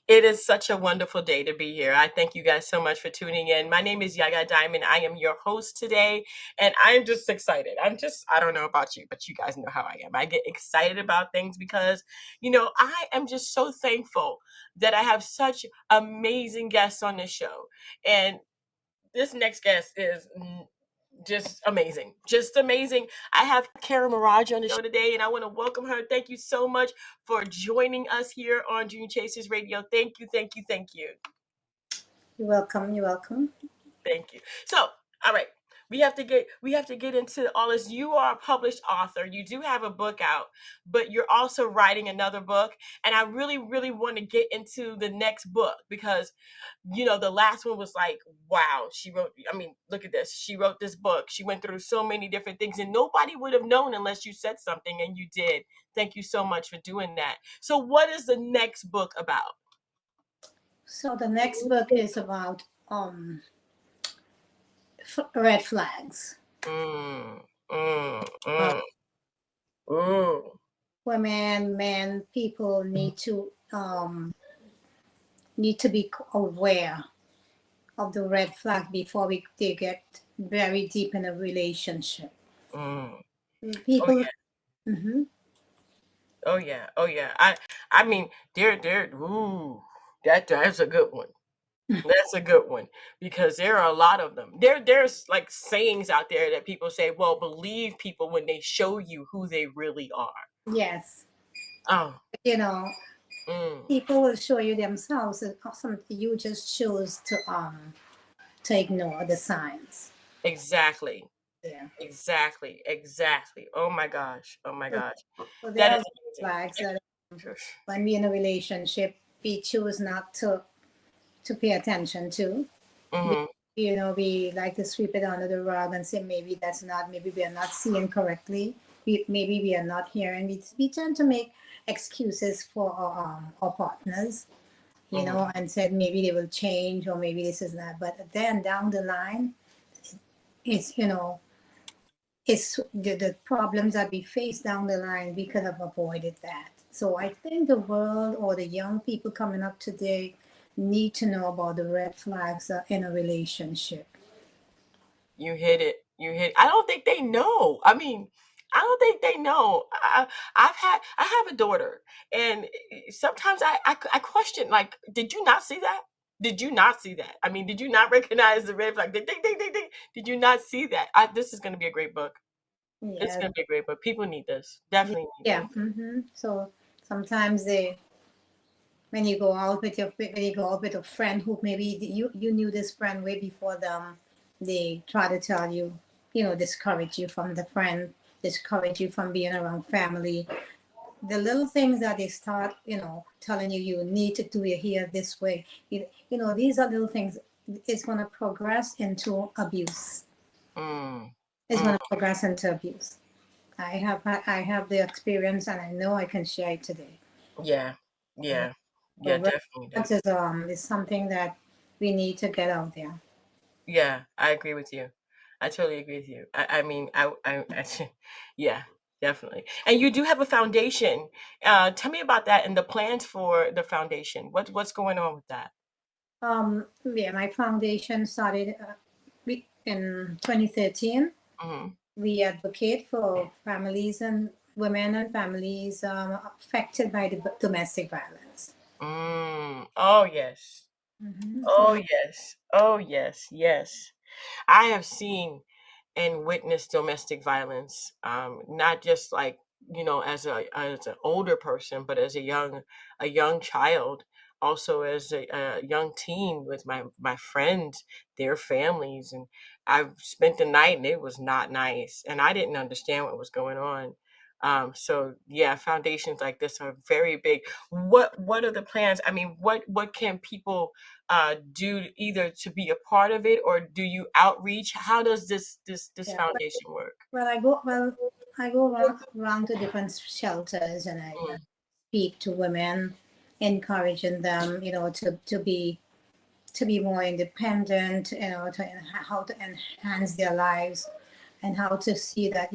It is such a wonderful day to be here. I thank you guys so much for tuning in. My name is Yaya Diamond. I am your host today, and I'm just excited. I don't know about you, but you guys know how I am. I get excited about things because, I am just so thankful that I have such amazing guests on this show. And this next guest is just amazing. Just amazing. I have Kara Maraj on the show today, and I want to welcome her. Thank you so much for joining us here on Dream Chasers Radio. Thank you, thank you, thank you. You're welcome. You're welcome. Thank you. So, all right. We have to get into all this. You are a published author. You do have a book out, but you're also writing another book. And I really, really want to get into the next book because the last one was like, wow, look at this. She wrote this book. She went through so many different things, and nobody would have known unless you said something, and you did. Thank you so much for doing that. So, what is the next book about? So the next book is about red flags. Mm, mm, Uh, mm, mm. Women, men, people need to be aware of the red flag before they get very deep in a relationship. Mm. Oh People. yeah. Mhm. Oh yeah. Oh yeah. I mean, there. Ooh, that's a good one. That's a good one because there are a lot of them. There's like sayings out there that people say, "Well, believe people when they show you who they really are." Yes. Oh. You know, Mm. people will show you themselves, and you just choose to ignore the signs. Exactly. Yeah. Exactly. Exactly. Oh my gosh. Oh my So, gosh. so there That is are amazing. flags that Shush. when we're in a relationship, we choose not to pay attention to. We, Mhm. we like to sweep it under the rug and say maybe that's not, maybe we are not seeing correctly. Maybe we are not hearing. We tend to make excuses for our partners, Mhm. and said maybe they will change or maybe this is that. But then down the line, it's, it's the problems that we face down the line, we could have avoided that. So I think the world or the young people coming up today need to know about the red flags in a relationship. You hit it. You hit. I don't think they know. I mean, I don't think they know. I have a daughter, and sometimes I question like, did you not see that? Did you not see that? I mean, did you not recognize the red flag? Did you not see that? This is going to be a great book. It's Yeah, going to be a great book. People need this. Definitely need yeah. this. So sometimes when you go out with a friend who maybe you knew this friend way before them, they try to tell you, discourage you from the friend, discourage you from being around family. The little things that they start, telling you need to do it here this way. These are little things. It's going to progress into abuse. Mm, It's mm, going to progress into abuse. I have the experience, and I know I can share it today. yeah, Yeah. yeah, So yeah. red Definitely, flags definitely. is something that we need to get out there. Yeah, I agree with you. I totally agree with you. I mean, yeah, definitely. And you do have a foundation. Tell me about that and the plans for the foundation. What's going on with that? Yeah, my foundation started in 2013. Hmm. We advocate for families and women and families affected by the domestic violence. Oh yes. So Oh yes. Oh yes. Yes. I have seen and witnessed domestic violence, not just like as an older person, but as a young child, also as a young teen with my friends, their families, and I've spent the night and it was not nice, and I didn't understand what was going on. So yeah, foundations like this are very big. What are the plans? I mean, what can people do either to be a part of it, or do you outreach? How does this yeah, foundation work? well, I go around to different shelters and I Mm, speak to women, encouraging them, to be more independent, how to enhance their lives and how to see that,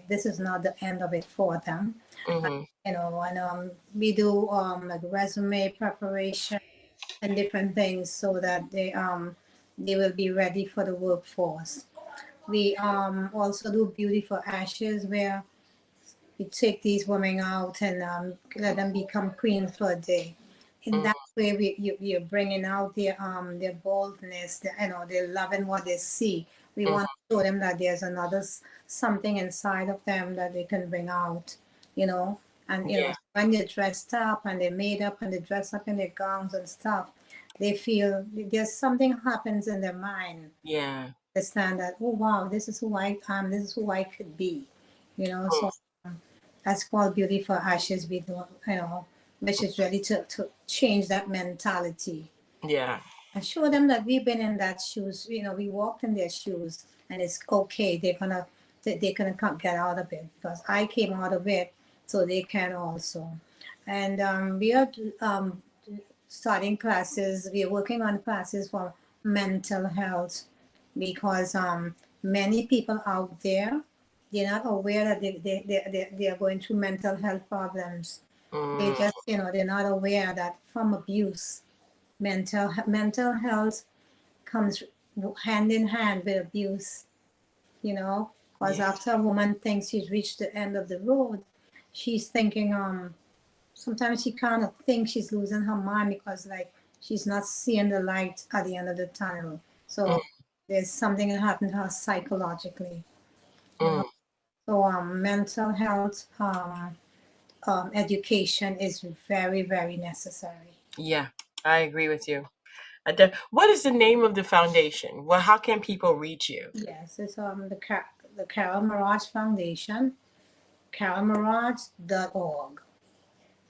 this is not the end of it for them. mm-hmm, And we do like resume preparation, and different things so that they will be ready for the workforce. We also do beauty for ashes, where we take these women out and let them become queens for a day. In Mm, that way, you're bringing out their boldness, they're loving what they see. We mm, want to show them that there's another something inside of them that they can bring out, you know. And yeah, when they're dressed up and they're made up and they dress up in their gowns and stuff, they feel there's something happens in their mind. yeah. Understand that, oh wow, this is who I am, this is who I could be, Mm, so that's called Beauty for Ashes. We do, which is really to change that mentality yeah. and show them that we've been in that shoes. We walked in their shoes, and it's okay. They're gonna come get out of it because I came out of it, so they can also. And we are starting classes. We are working on classes for mental health because many people out there, they're not aware that they are going through mental health problems. They Mm, just, they're not aware that from abuse, mental health comes hand in hand with abuse, because yeah. after a woman thinks she's reached the end of the road, she's thinking, sometimes she kind of thinks she's losing her mind because, like, she's not seeing the light at the end of the tunnel. Mm, So there's something that happened to her psychologically, you know. mm, So mental health education is very, very necessary. yeah. I agree with you. What is the name of the foundation? Well, how can people reach you? Yes, it's the Carol Maraj Foundation, carolmaraj.org.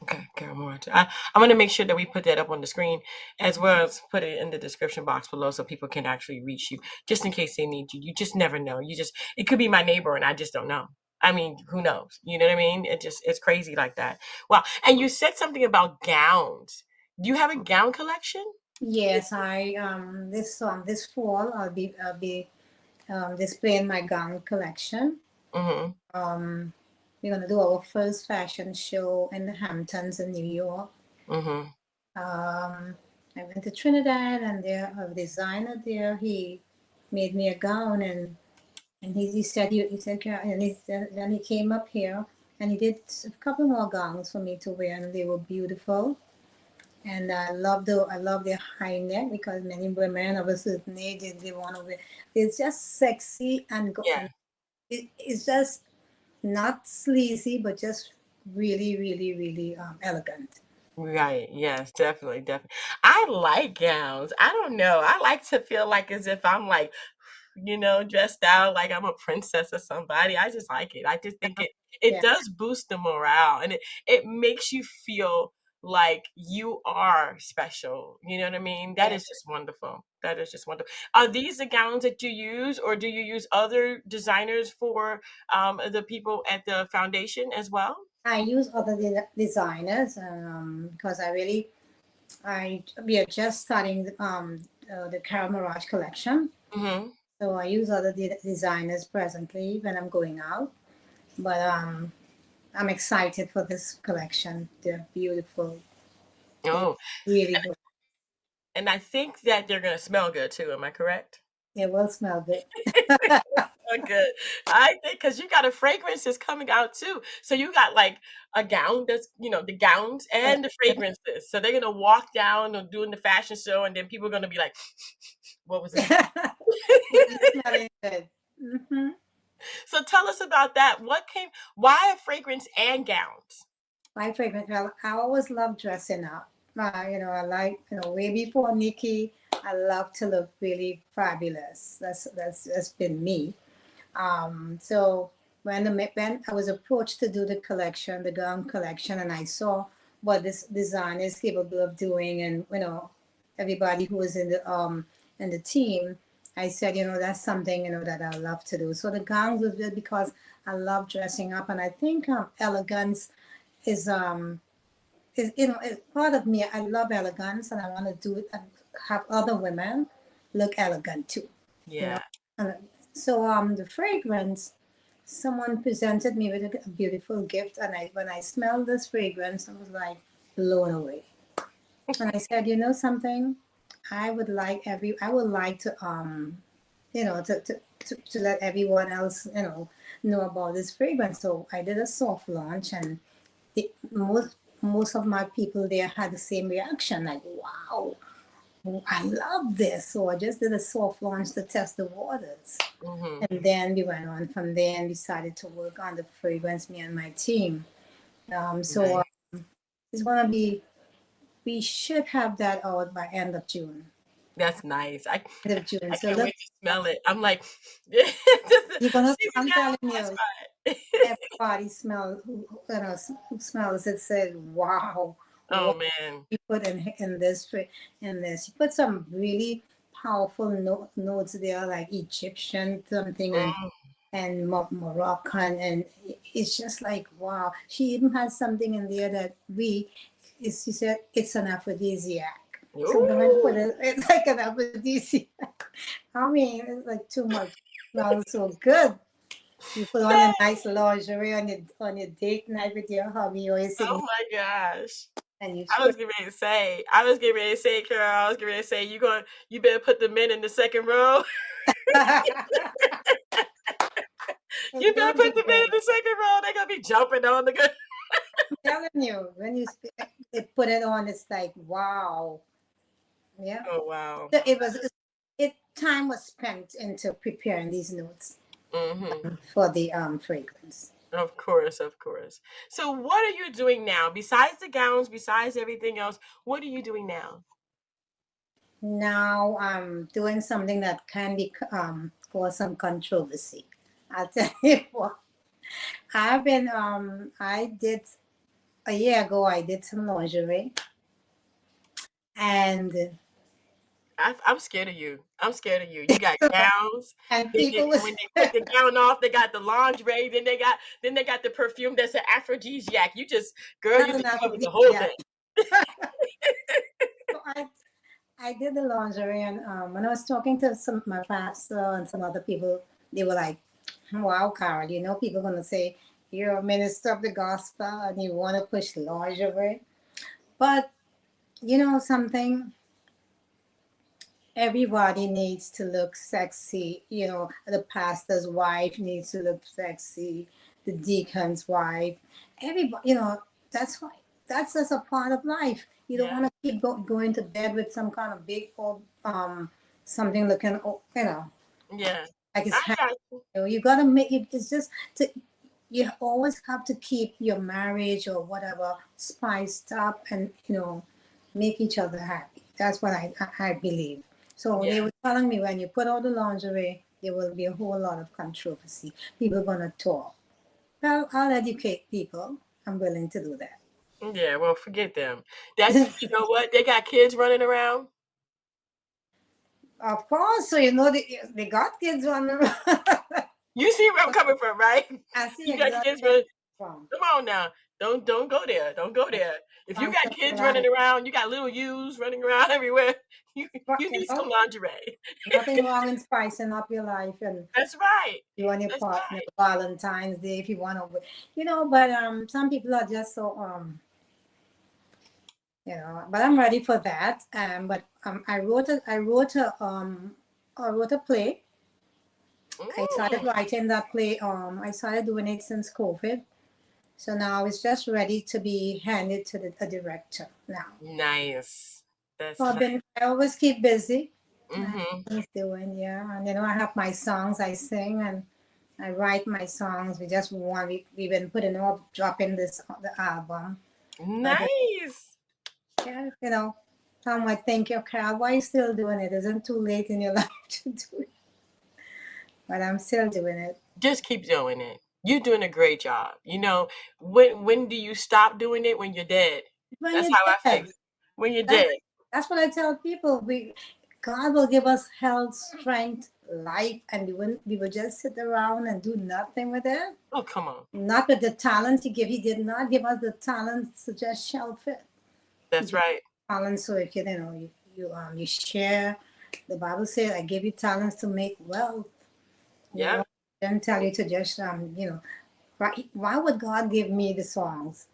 Okay, Carol Maraj. I'm going to make sure that we put that up on the screen as well as put it in the description box below so people can actually reach you just in case they need you. You just never know. It could be my neighbor and I just don't know. I mean, who knows? You know what I mean? It's crazy like that. Wow. And you said something about gowns. Do you have a gown collection? Yes, I this fall I'll be displaying my gown collection. Mm-hmm. Um, we're gonna do our first fashion show in the Hamptons in New York. Mm-hmm. I went to Trinidad, and there a designer there. He made me a gown, and he said he said, and then he came up here and he did a couple more gowns for me to wear, and they were beautiful. And I love their high neck because many women of a certain age they want to wear. It's just sexy Yeah. and it's just not sleazy, but just really, really, really elegant. Right. Yes, definitely, definitely. I like gowns. I don't know. I like to feel like as if I'm like, dressed out like I'm a princess or somebody. I just like it. I just think it Yeah, does boost the morale and it makes you feel like you are special. You know what I mean? That yeah. is just wonderful. That is just wonderful. Are these the gowns that you use, or do you use other designers for the people at the foundation as well? I use other designers because I we are just starting the Carol Mirage collection. Mm-hmm. So I use other designers presently when I'm going out. But I'm excited for this collection. They're beautiful. They're Oh, really good. and I think that they're gonna smell good too. Am I correct? They will smell good. Oh, good. I think because you got a fragrance that's coming out too. So you got like a gown that's, the gowns and the fragrances. So they're gonna walk down or doing the fashion show, and then people are gonna be like, "What was this?" They'll be smelling good. Hmm. So tell us about that. Why a fragrance and gowns? My fragrance. Well, I always love dressing up. I like, way before Nikki, I love to look really fabulous. That's been me. So when I was approached to do the collection, the gown collection, and I saw what this design is capable of doing, and everybody who was in the team, I said, that's something that I love to do. So the gowns was just because I love dressing up, and I think elegance is is part of me. I love elegance, and I want to do it and have other women look elegant too. You know, Yeah. and so the fragrance. Someone presented me with a beautiful gift, and when I smelled this fragrance, I was like blown away. And I said, you know something, I would like to to let everyone else know about this fragrance. So I did a soft launch, and the, most of my people there had the same reaction, like, wow, I love this. So I just did a soft launch to test the waters. Hmm. And then we went on from there and decided to work on the fragrance, me and my team. So Nice. it's gonna be, we should have that out by end of June. That's nice. End of June. I So can't look, wait to smell it. I'm like, just you're gonna, see me I'm now. telling That's you, fine. everybody smell, who smells it said, wow, Oh what man. you put in this, in this. You put some really powerful notes there, like Egyptian something, Mm. and Moroccan, and it's just like wow. She even has something in there that she said it's an aphrodisiac. So when I put Ooh. it, it's like an aphrodisiac. I mean, it's like too much. It smells so good. You put on a nice lingerie on your date night with your hubby or your Oh significant, my gosh. and you I was getting ready to say, I was getting ready to say, Carol, I was getting ready to say, you better put the men in the second row. it's You better gonna put be the men in good. the second row. They're gonna be jumping on the good. I'm telling you, when they put it on, it's like wow. Yeah. Oh wow. So time was spent into preparing these notes Hmm. for the fragrance. Of course, of course. So what are you doing now? Besides the gowns, besides everything else, what are you doing now? Now I'm doing something that can be cause some controversy. I'll tell you what. I did a year ago. I did some lingerie, and I'm scared of you. I'm scared of you. You got gowns. and Then people was when they take the gown off, they got the lingerie. Then they got the perfume that's an aphrodisiac. You just, girl, not you an just covered the whole aphrodisiac. thing. So I did the lingerie, and when I was talking to some my pastor and some other people, they were like, "Wow, Carol, you know people gonna say you're a minister of the gospel and you want to push lingerie." But you know something, everybody needs to look sexy. You know, the pastor's wife needs to look sexy, the deacon's wife, everybody. You know, that's why that's just a part of life. You don't Yeah, want to keep going to bed with some kind of big old something looking, yeah. like I it's hanging. got you. You gotta make it. It's just to, you always have to keep your marriage or whatever spiced up, and make each other happy. That's what I believe. So they Yeah, were telling me when you put out the lingerie, there will be a whole lot of controversy. People are gonna talk. Well, I'll educate people. I'm willing to do yeah. Well, forget them. That that. you know what? They got kids running around. Of course, so they got kids on the run. You see where I'm coming from, right? I see You got exactly kids where running. you're from. Come on now. Don't go there. Don't go there. If you Once got in kids your life. running around, you got little yous running around everywhere. You But you need some lingerie. nothing wrong in spicing up your life and That's right. you and your That's partner right. Valentine's Day if you want to, but some people are just so but I'm ready for that. But I wrote a play. I started Mm, writing that play. I started doing it since COVID, so now it's just ready to be handed to a director now. nice. So That's nice. I always keep busy. I Hmm. always doing, yeah, and I have my songs I sing, and I write my songs. We've been putting off dropping the album, but Nice. yeah, Tom might think, okay, why are you still doing it? Isn't too late in your life to do it? But I'm still doing it. Just keep doing it. You're doing a great job. When do you stop doing it? When you're dead. When That's you're how I dead, figure. When you're that's dead. that's what I tell people. God will give us health, strength, life, and we will just sit around and do nothing with it. Oh, come on. Not with the talent He gave. He did not give us the talent to just shelf it. He That's gave right. talent so if you share. The Bible says, "I give you talents to make wealth." Yeah. Then tell you to just why would God give me the songs?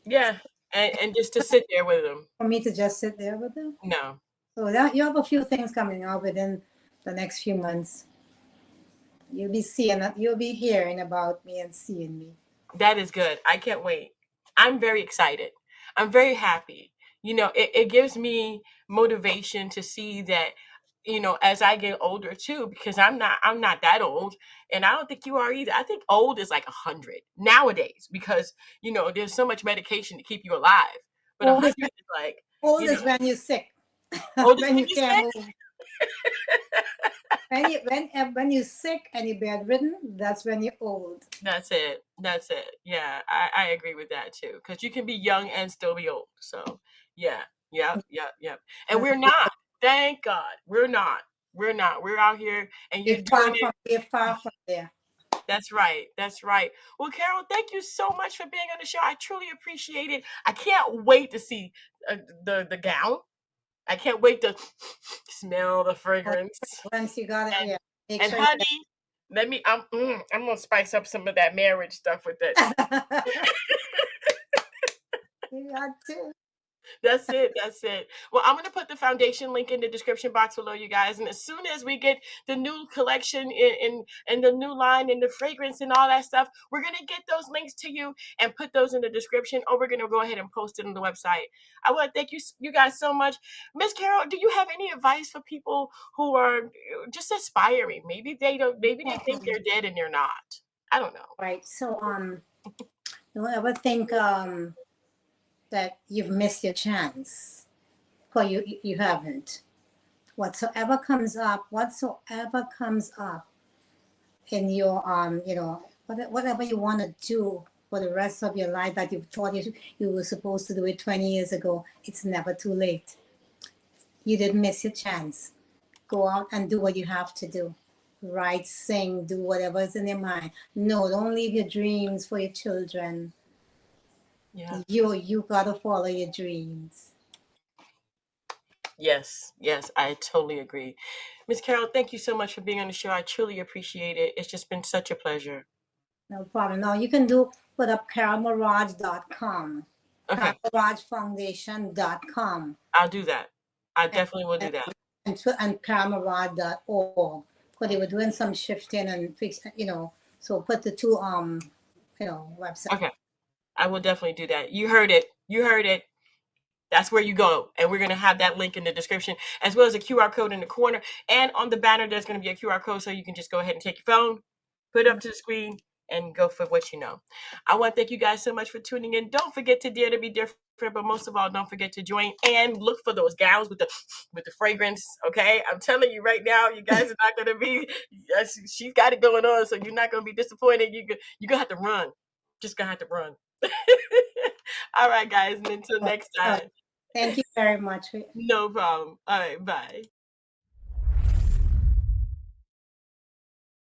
Yeah. and just to sit there with them. For me to just sit there with them. No, So that you have a few things coming up within the next few months. You'll be hearing about me and seeing me. that is good. I can't wait. I'm very excited. I'm very happy. It gives me motivation to see that, as I get older too, because I'm not that old, and I don't think you are either. I think old is like 100 nowadays because there's so much medication to keep you alive. But a Old is hundred is like, old you is know, when you're sick, old is when when you you can't say. move. When you're sick and you're bedridden, that's when you're old. That's it. That's it. Yeah, I agree with that too. Because you can be young and still be old. So yeah, yep, yep, yep. And we're not. Thank God, we're not. We're not. We're out here, and you're doing it. We're far from there. That's right. That's right. Well, Carol, thank you so much for being on the show. I truly appreciate it. I can't wait to see the gown. I can't wait to smell the Oh, fragrance. once you got it, And yeah. Make and sure honey, let me. I'm gonna spice up some of that marriage stuff with it. you got to. That's it. That's it. Well, I'm gonna put the foundation link in the description box below, you guys. And as soon as we get the new collection in the new line and the fragrance and all that stuff, we're gonna get those links to you and put those in the description. Or we're gonna go ahead and post it on the website. I want to thank you guys so much, Miss Carol. Do you have any advice for people who are just aspiring? Maybe they don't. Maybe they think they're dead and they're not. I don't know. Right. So don't ever think that you've missed your chance. Because you haven't. Whatsoever comes up in your whatever you want to do for the rest of your life that you thought you were supposed to do it 20 years ago, it's never too late. You didn't miss your chance. Go out and do what you have to do. Write, sing, do whatever's in your mind. No, don't leave your dreams for your children. Yeah. You gotta follow your dreams. Yes, yes, I totally agree. Miss Carol, thank you so much for being on the show. I truly appreciate it. It's just been such a pleasure. No problem. Now you can put up carolmaraj.com, Okay, carolmarajfoundation.com, I'll do that. I and definitely will do and, that. and carolmaraj.org. Because they were doing some shifting and so put the two websites. Okay, I will definitely do that. You heard it. You heard it. That's where you go. And we're going to have that link in the description, as well as a QR code in the corner. And on the banner, there's going to be a QR code, so you can just go ahead and take your phone, put it up to the screen, and go for what you know. I want to thank you guys so much for tuning in. Don't forget to dare to be different, but most of all, don't forget to join and look for those gowns with the fragrance. Okay, I'm telling you right now, you guys are not going to be. Yes, she's got it going on, so you're not going to be disappointed. You're gonna have to run. Just gonna have to run. All right, guys, and until next All right. time. Thank you very much. No problem. All right, bye.